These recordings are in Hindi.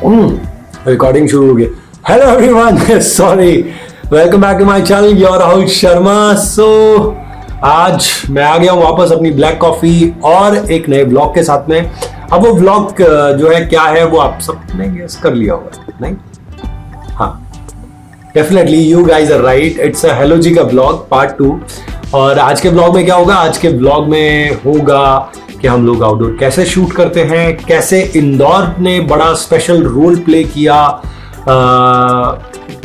रिकॉर्डिंग शुरू हो गया। Hello everyone, sorry, welcome back to my channel, your Rahul Sharma. So आज मैं आ गया हूँ वापस अपनी ब्लैक कॉफी और एक नए ब्लॉग के साथ में। अब वो ब्लॉग जो है क्या है वो आप सबने गेस कर लिया होगा, नहीं? हाँ, definitely you guys are right, it's a hello जी का ब्लॉग पार्ट 2। और आज के ब्लॉग में क्या होगा? आज के ब्लॉग में होगा कि हम लोग आउटडोर कैसे शूट करते हैं, कैसे इंदौर ने बड़ा स्पेशल रोल प्ले किया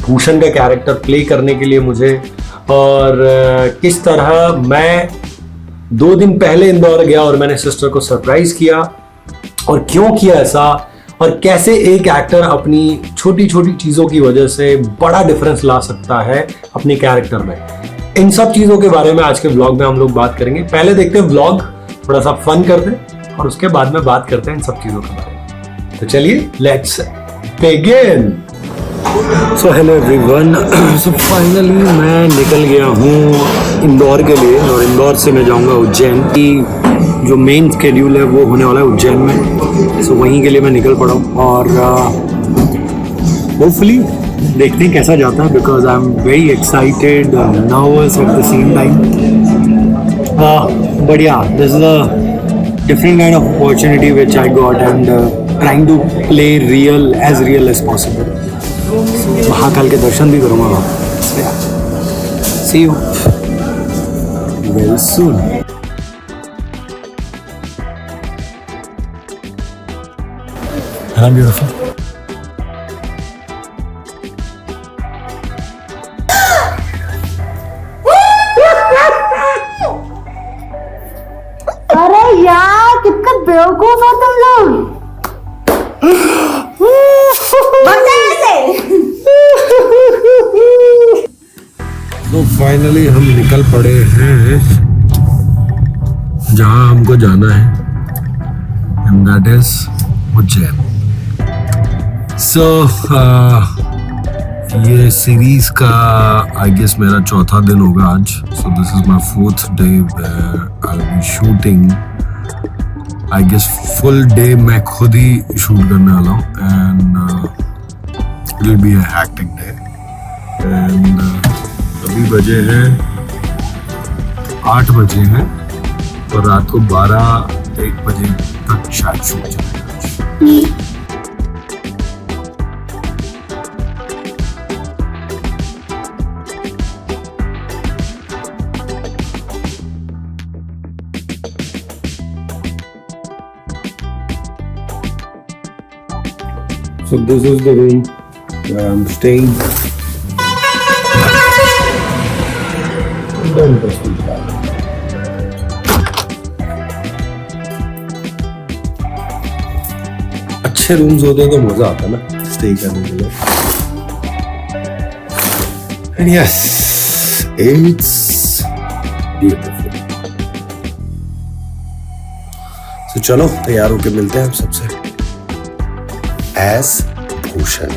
भूषण का कैरेक्टर प्ले करने के लिए मुझे, और किस तरह मैं 2 दिन पहले इंदौर गया और मैंने सिस्टर को सरप्राइज किया, और क्यों किया ऐसा, और कैसे एक एक्टर अपनी छोटी छोटी चीजों की वजह से बड़ा डिफरेंस ला सकता है अपने कैरेक्टर में। इन सब चीजों के बारे में आज के ब्लॉग में हम लोग बात करेंगे। पहले देखते हैं ब्लॉग, थोड़ा सा फन करते हैं और उसके बाद में बात करते हैं इन सब चीजों के बारे में। तो चलिए let's begin. So hello everyone, so finally मैं निकल गया हूँ इंदौर के लिए, और इंदौर से मैं जाऊँगा उज्जैन। की जो मेन स्केड्यूल है वो होने वाला है उज्जैन में, सो वहीं के लिए मैं निकल पड़ा हूँ। और होपफुली देखते हैं कैसा जाता है, because I am very excited, nervous at the same time. But yeah, this is a different kind of opportunity which I got, and trying to play real as possible. Mahakal के दर्शन भी करूँगा वहाँ। See you very soon. Hello, beautiful. अरे यार, कितना बेवकूफ हो तुम लोग। तो फाइनली हम निकल पड़े हैं जहां हमको जाना है, एंड दैट इज उज्जैन। सो ये सीरीज का आई गेस मेरा 4था दिन होगा आज। So this is my 4th day where I will be shooting. I guess full day मैं खुद ही शूट करने वाला हूँ, and it will be a hectic day. And अभी बजे हैं 8 बजे हैं, और रात को 12-1 बजे तक शायद शूट चलेगा। So this is the room where I'm staying. अच्छे रूम्स होते तो मजा आता ना स्टे करने के लिए। And yes, it's beautiful. So चलो तैयार होके मिलते हैं आप सबसे as Bhushan.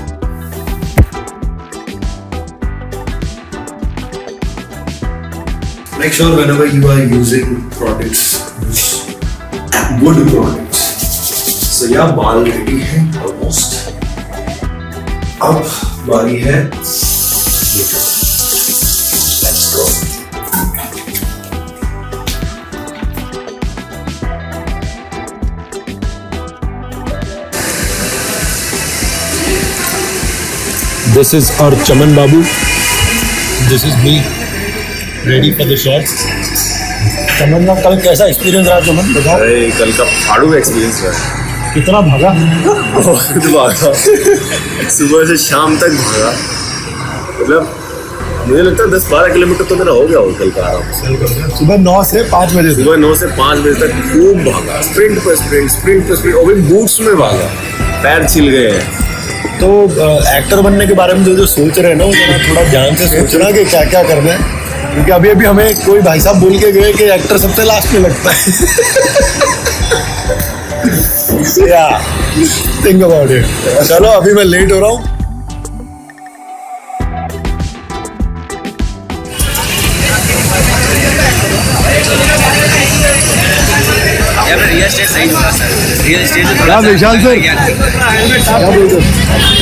Make sure whenever you are using products, use good products. So yeah, बाल रेडी है almost. अब बारी है makeup. Let's go. This is our Chaman Babu. This is me, ready for the shots. चमन का कल कैसा एक्सपीरियंस रहा चमन, बताओ? अरे कल का फाड़ू एक्सपीरियंस रहा। कितना भागा? बहुत भागा, सुबह से शाम तक भागा। मतलब मुझे लगता है 10-12 किलोमीटर तो मेरा हो गया हो कल का आराम से। सुबह 9 से 5 बजे सुबह 9 से 5 बजे तक खूब भागा, स्प्रिंट पर स्प्रिंट, और भी बूट्स में भागा, पैर छिल गए हैं। तो एक्टर बनने के बारे में जो सोच रहे हैं ना, वो थोड़ा ध्यान से सोचना कि क्या क्या करना है, क्योंकि अभी अभी हमें कोई भाई साहब बोल के गए कि एक्टर सबसे लास्ट में लगता है। या थिंक अबाउट इट। चलो अभी मैं लेट हो रहा हूँ। Yeah, एस्टेट सही होगा सर, रियल एस्टेट क्या विशाल सर,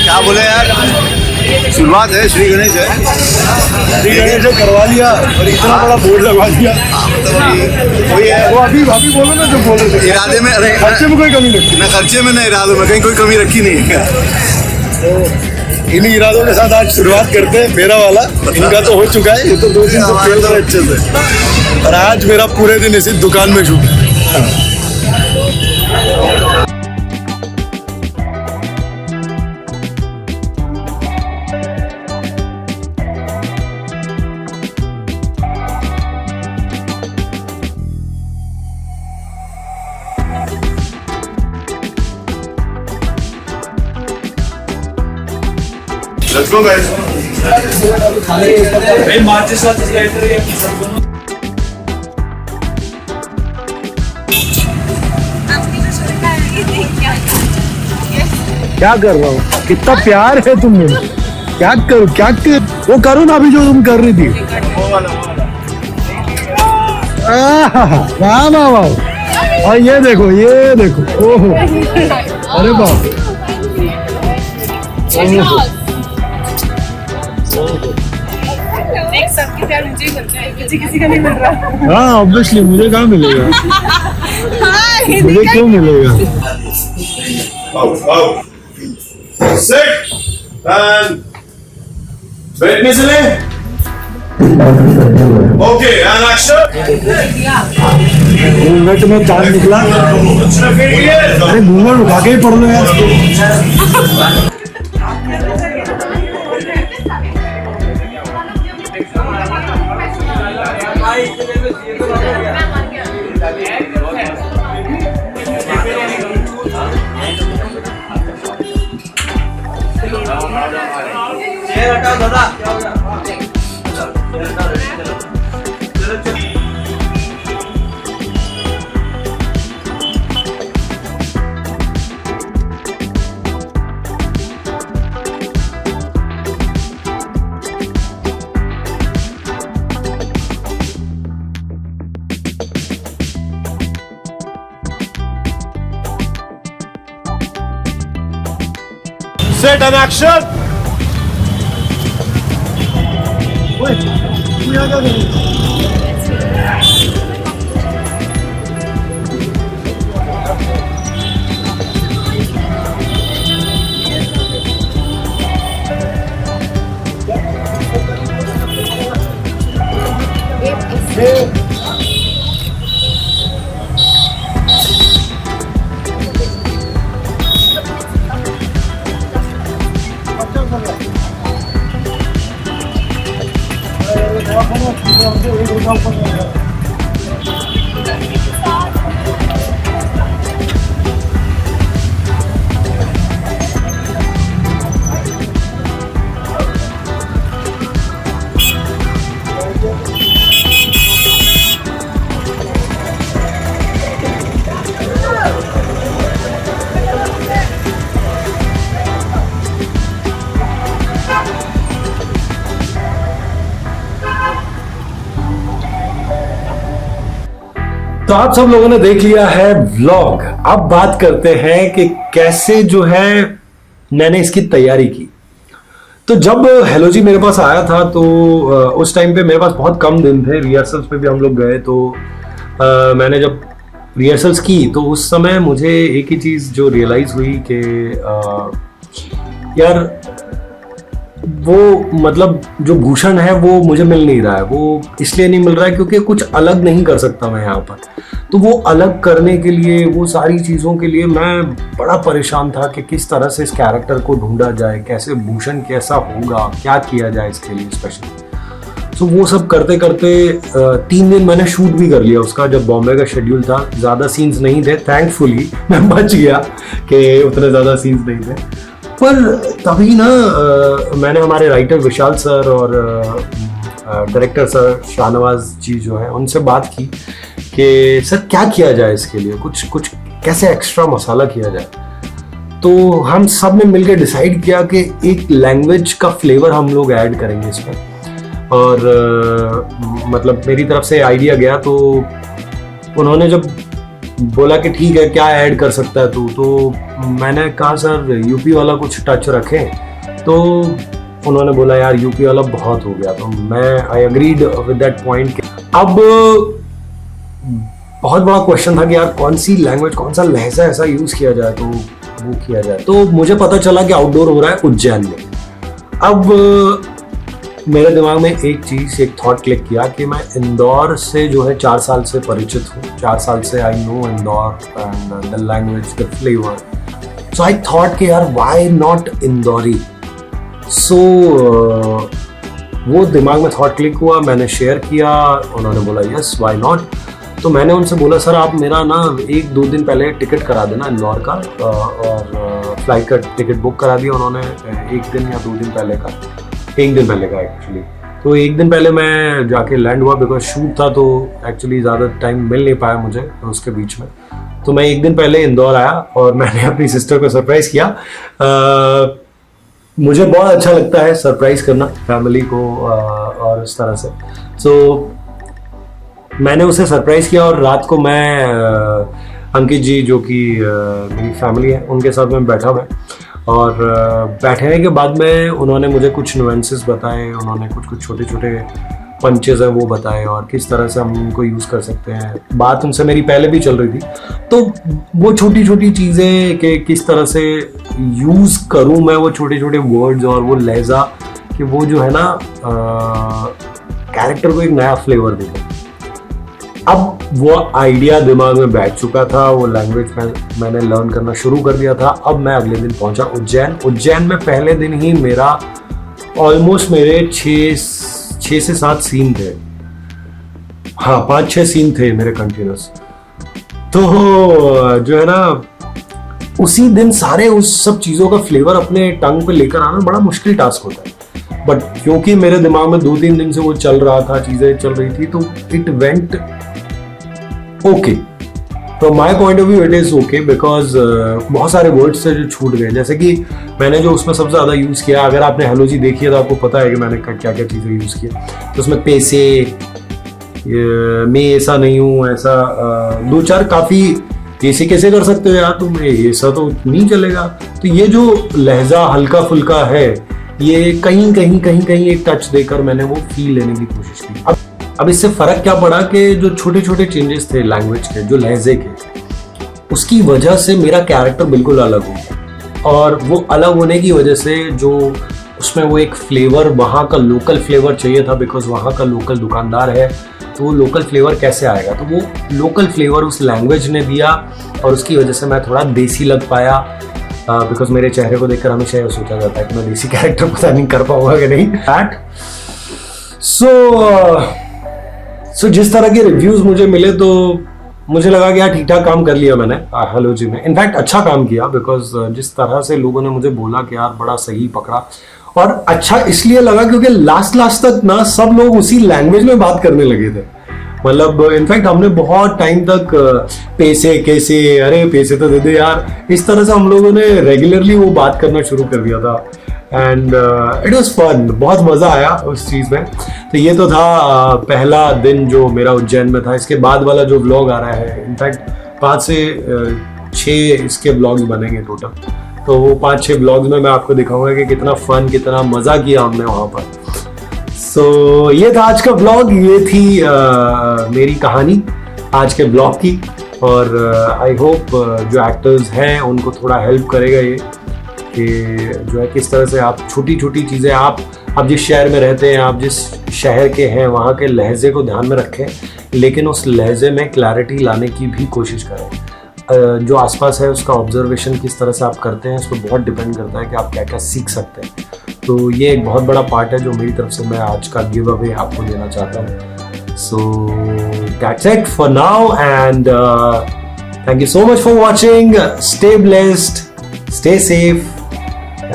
क्या बोले यार, शुरुआत है, श्री गणेश है, श्री गणेश से करवा लिया और इतना बड़ा बोर्ड लगवा दिया। वही है। वो अभी बोलो ना जो बोल रहे थे, इरादे में, अरे खर्चे में कोई कमी नहीं, मैं खर्चे में नहीं, इरादों में कहीं कोई कमी रखी नहीं है। इन्हीं इरादों के साथ आज शुरुआत करते हैं। मेरा वाला, इनका तो हो चुका है, ये तो 2 दिन से खेल रहे अच्छे से, और आज मेरा पूरे दिन इसी दुकान में छूटा। Let's go guys. क्या कर रहा हूँ, कितना प्यार है तुम में, क्या करूँ, क्या कर वो करूँ ना अभी जो तुम कर रही थी। वाह वाह वाह, और ये देखो ओहो, अरे बाप, किसी का नहीं मिल रहा। हाँ ऑब्वियसली मुझे कहाँ मिलेगा, मुझे क्यों मिलेगा। Sit and बैठने से ले। Okay, and action. घूंघट में चांद निकला, अरे घूंघट उठा के ही पढ़ लो यार। Set and action. तो आप सब लोगों ने देख लिया है व्लॉग। अब बात करते हैं कि कैसे जो है मैंने इसकी तैयारी की। तो जब हेलो जी मेरे पास आया था तो उस टाइम पे मेरे पास बहुत कम दिन थे, रिहर्सल्स पे भी हम लोग गए। तो मैंने जब रिहर्सल्स की तो उस समय मुझे एक ही चीज़ जो रियलाइज हुई कि यार वो मतलब जो भूषण है वो मुझे मिल नहीं रहा है। वो इसलिए नहीं मिल रहा है क्योंकि कुछ अलग नहीं कर सकता मैं यहाँ पर। तो वो अलग करने के लिए, वो सारी चीज़ों के लिए मैं बड़ा परेशान था कि किस तरह से इस कैरेक्टर को ढूंढा जाए, कैसे भूषण कैसा होगा, क्या किया जाए इसके लिए स्पेशल। तो वो सब करते करते 3 दिन मैंने शूट भी कर लिया उसका। जब बॉम्बे का शेड्यूल था, ज़्यादा सीन्स नहीं थे, थैंकफुली मैं बच गया कि उतने ज़्यादा सीन्स नहीं थे। पर तभी ना मैंने हमारे राइटर विशाल सर और डायरेक्टर सर शाहनवाज जी जो है उनसे बात की कि सर क्या किया जाए इसके लिए, कुछ कैसे एक्स्ट्रा मसाला किया जाए। तो हम सब ने मिलकर डिसाइड किया कि एक लैंग्वेज का फ्लेवर हम लोग ऐड करेंगे इसमें। और मतलब मेरी तरफ से आइडिया गया तो उन्होंने जब बोला कि ठीक है क्या ऐड कर सकता है तू, तो मैंने कहा सर यूपी वाला कुछ टच रखें, तो उन्होंने बोला यार यूपी वाला बहुत हो गया। तो मैं आई अग्रीड विद दैट पॉइंट। अब बहुत बड़ा क्वेश्चन था कि यार कौन सी लैंग्वेज, कौन सा लहजा ऐसा यूज किया जाए तो वो किया जाए। तो मुझे पता चला कि आउटडोर हो रहा है उज्जैन में। अब मेरे दिमाग में एक थॉट क्लिक किया कि मैं इंदौर से जो है 4 साल से परिचित हूँ, 4 साल से I know Indore and the language, the flavour. So I thought कि यार व्हाई नॉट इंदौरी। सो वो दिमाग में थॉट क्लिक हुआ, मैंने शेयर किया, उन्होंने बोला यस व्हाई नॉट। तो मैंने उनसे बोला सर आप मेरा ना 1-2 दिन पहले टिकट करा देना इंदौर का, और फ्लाइट का टिकट बुक करा दिया उन्होंने 1 दिन या 2 दिन पहले का, 1 दिन पहले का एक्चुअली। तो 1 दिन पहले मैं जाके लैंड हुआ, बिकॉज शूट था तो एक्चुअली ज़्यादा टाइम मिल नहीं पाया मुझे उसके बीच में। तो मैं 1 दिन पहले इंदौर आया और मैंने अपनी सिस्टर को सरप्राइज़ किया। मुझे बहुत अच्छा लगता है सरप्राइज करना फैमिली को और इस तरह से। सो मैंने उसे सरप्राइज किया और रात को मैं अंकित जी जो कि मेरी फैमिली है उनके साथ में बैठा हुआ, और बैठने के बाद में उन्होंने मुझे कुछ नुएंसेस बताए, उन्होंने कुछ छोटे छोटे पंचेज हैं वो बताए और किस तरह से हम उनको यूज़ कर सकते हैं। बात उनसे मेरी पहले भी चल रही थी, तो वो छोटी छोटी चीज़ें कि किस तरह से यूज़ करूँ मैं वो छोटे छोटे वर्ड्स और वो लहजा, कि वो जो है ना कैरेक्टर को एक नया फ्लेवर देगा। अब वो आइडिया दिमाग में बैठ चुका था, वो लैंग्वेज मैंने लर्न करना शुरू कर दिया था। अब मैं अगले दिन पहुंचा उज्जैन में पहले दिन ही मेरा ऑलमोस्ट मेरे 6 से 7 सीन थे, हाँ 5-6 सीन थे मेरे कंटिन्यूस। तो जो है ना उसी दिन सारे उस सब चीज़ों का फ्लेवर अपने टंग पे लेकर आना बड़ा मुश्किल टास्क होता है, बट क्योंकि मेरे दिमाग में 2-3 दिन से वो चल रहा था, चीज़ें चल रही थी, तो it went okay from my point of view. It is okay because बहुत सारे वर्ड्स से जो छूट गए, जैसे कि मैंने जो उसमें सबसे ज़्यादा यूज़ किया, अगर आपने हेलो जी देखी है तो आपको पता है कि मैंने क्या क्या चीज़ें यूज़ की। तो उसमें पैसे, मैं ऐसा नहीं हूँ, ऐसा 2-4 काफ़ी ऐसे कैसे कर सकते हो यार तुम, ऐसा तो नहीं चलेगा। तो ये जो लहजा हल्का फुल्का है, ये कहीं एक टच देकर मैंने वो फील लेने की कोशिश की। अब इससे फर्क क्या पड़ा कि जो छोटे छोटे चेंजेस थे लैंग्वेज के, जो लहजे के, उसकी वजह से मेरा कैरेक्टर बिल्कुल अलग हो गया। और वो अलग होने की वजह से जो उसमें वो एक फ्लेवर, वहाँ का लोकल फ्लेवर चाहिए था, बिकॉज वहाँ का लोकल दुकानदार है, तो वो लोकल फ्लेवर कैसे आएगा, तो वो लोकल फ्लेवर उस लैंग्वेज ने दिया और उसकी वजह से मैं थोड़ा देसी लग पाया। बिकॉज मेरे चेहरे को देखकर हमेशा ये सोचा जाता है कि मैं देसी कैरेक्टर पता नहीं कर पाऊंगा कि नहीं। सो जिस तरह के रिव्यूज मुझे मिले तो मुझे लगा कि यार ठीक ठाक काम कर लिया मैंने हेलो जी में। इनफैक्ट अच्छा काम किया, बिकॉज जिस तरह से लोगों ने मुझे बोला कि यार बड़ा सही पकड़ा, और अच्छा इसलिए लगा क्योंकि लास्ट तक ना सब लोग उसी लैंग्वेज में बात करने लगे थे। मतलब इनफैक्ट हमने बहुत टाइम तक पैसे कैसे, अरे पैसे तो दे दे यार, इस तरह से हम लोगों ने रेगुलरली वो बात करना शुरू कर दिया था। एंड इट वॉज फन, बहुत मज़ा आया उस चीज़ में। तो ये तो था पहला दिन जो मेरा उज्जैन में था। इसके बाद वाला जो व्लॉग आ रहा है, इनफैक्ट 5 से 6 इसके व्लॉग्स बनेंगे टोटल। तो वो 5-6 व्लॉग्स में मैं आपको दिखाऊंगा कि कितना फन, कितना मज़ा किया हमने वहाँ पर। सो ये था आज का व्लॉग, ये थी मेरी कहानी आज के ब्लॉग की। और आई होप जो एक्टर्स हैं उनको थोड़ा हेल्प करेगा ये, कि जो है किस तरह से आप छोटी छोटी चीज़ें, आप जिस शहर में रहते हैं, आप जिस शहर के हैं, वहाँ के लहजे को ध्यान में रखें, लेकिन उस लहजे में क्लैरिटी लाने की भी कोशिश करें। जो आसपास है उसका ऑब्जर्वेशन किस तरह से आप करते हैं, उसको बहुत डिपेंड करता है कि आप क्या क्या सीख सकते हैं। तो ये एक बहुत बड़ा पार्ट है जो मेरी तरफ से मैं आज का गिव अवे आपको देना चाहता हूँ। So that's it for now, and thank you so much for watching. Stay blessed, stay safe,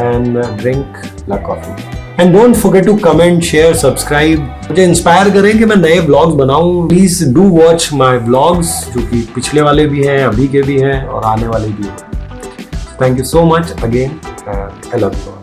and drink la coffee. And don't forget to comment, share, subscribe. मुझे इंस्पायर करें कि मैं नए व्लॉग्स बनाऊं। Please do watch my vlogs, जो कि पिछले वाले भी हैं, अभी के भी हैं और आने वाले भी हैं। Thank you so much again, and I love you.